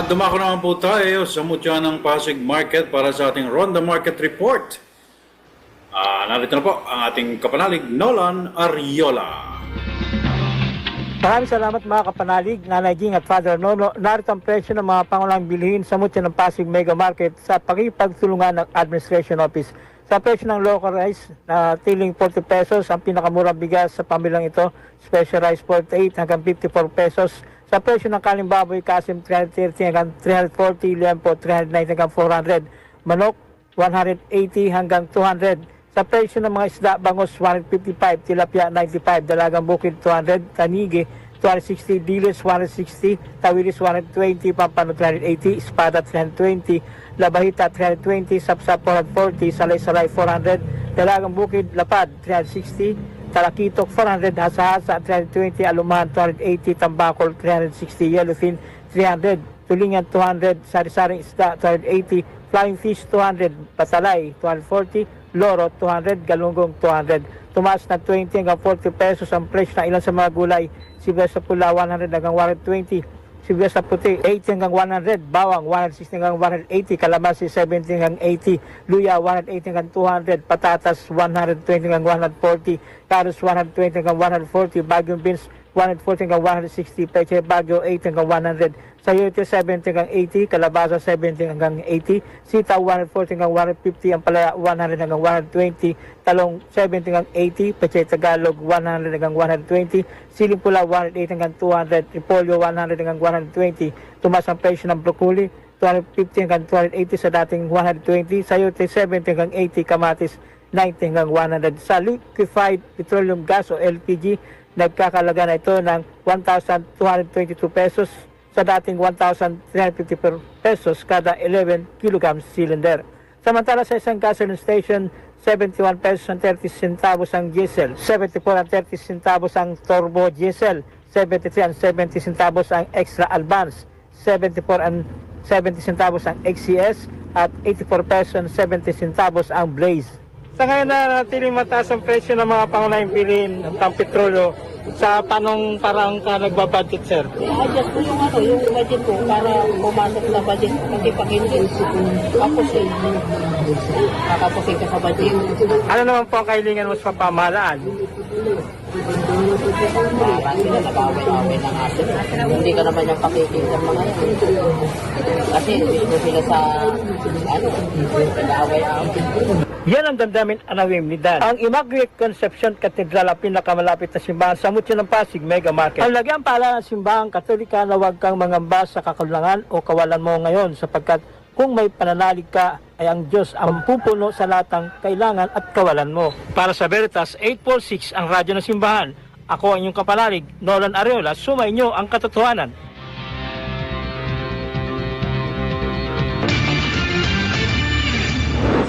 At dumako naman po tayo sa mutya ng Pasig Market para sa ating Ronda Market Report. Narito na po ang ating kapanalig, Nolan Ariola. Maraming salamat mga kapanalig, Nanay Ging at Father Nono. Narito ang presyo ng mga pangulang bilihin sa mutya ng Pasig Mega Market sa pakipagtulungan ng Administration Office. Sa presyo ng local rice na tiling 40 pesos, ang pinakamurang bigas sa pamilang ito, special rice 48 hanggang 54 pesos. Sa presyo ng kaling baboy, kasim 330 hanggang 340, liempo 390 hanggang 400, manok 180 hanggang 200. Sa presyo ng mga isda, bangus 155, tilapia 95, dalagang bukid 200, tanigi 260, dilis 160, tawilis 120, pampano 380, espada 320, labahita 320, sapsap 440, salay-salay 400, dalagang bukid lapad 360, talakitok 400, hasa-hasa 320, alumahan 280, tambakol 360, yellowfin 300, tulingan 200, sari-saring isda 280, flying fish 200, pasalay 240, loro 200, galunggong 200. Tumaas na 20 hanggang 40 pesos ang presyo ng ilan sa mga gulay. Sibuyas sa pula 100 hanggang 120, sibuyas sa puti 80 hanggang 100, bawang 160 hanggang 180, kalamansi 70 hanggang 80, luya 180 hanggang 200, patatas 120 hanggang 140, carrots 120 hanggang 140, bagyong beans 140 hanggang 160, peche bagyo 80 hanggang 100, sayote 70 hanggang 80, kalabasa 70 hanggang 80, sitaw 140 hanggang 150, ampalaya 100 hanggang 120, talong 70 hanggang 80, peche Tagalog 100 hanggang 120, siling pula 180 hanggang 200, repolyo 100 hanggang 120, tumaas ang presyo ng broccoli 250 hanggang 280 sa dating 120, sayote 70 hanggang 80, kamatis 90 hanggang 100. Sa liquefied petroleum gas o LPG, nagkakalaga na ito ng 1,222 pesos sa dating 1,350 pesos kada 11 kg cylinder. Samantala sa isang gasoline station, 71 pesos ang 30 centavos ang diesel, 74 ang 30 centavos ang turbo diesel, 73 ang 70 centavos ang extra advance, 74 ang 70 centavos ang XCS at 84 pesos ang 70 centavos ang blaze. Sa ngayon na natiling mataas ang presyo ng mga pangunahing bilihin ng petrolyo, sa panong parang ka nagbabudget, sir? I-adjust ko yung budget ko para pumasok sa budget. Kasi pag hindi, kapusin. Kakapusin ka sa budget. Ano naman po ang kahilingan mo sa pamahalaan? Parang sila nag-away-away ng asin. Hindi ka naman yung pakiking sa mga yan. Kasi gusto sila sa, nag-away-away. Yan ang damdamin anawim ni Dan. Ang Immaculate Conception Cathedral ang pinakamalapit na simbahan sa mutya ng Pasig Mega Market. Ang lagyan pala ng simbahang Katolika na huwag kang mangamba sa kakulangan o kawalan mo ngayon sapagkat kung may pananalig ka ay ang Diyos ang pupuno sa lahat ng kailangan at kawalan mo. Para sa Veritas 846 ang radyo ng simbahan. Ako ang inyong kapanalig, Nolan Ariola, sumainyo ang katotohanan.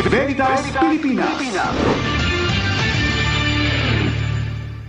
Veritas Pilipinas.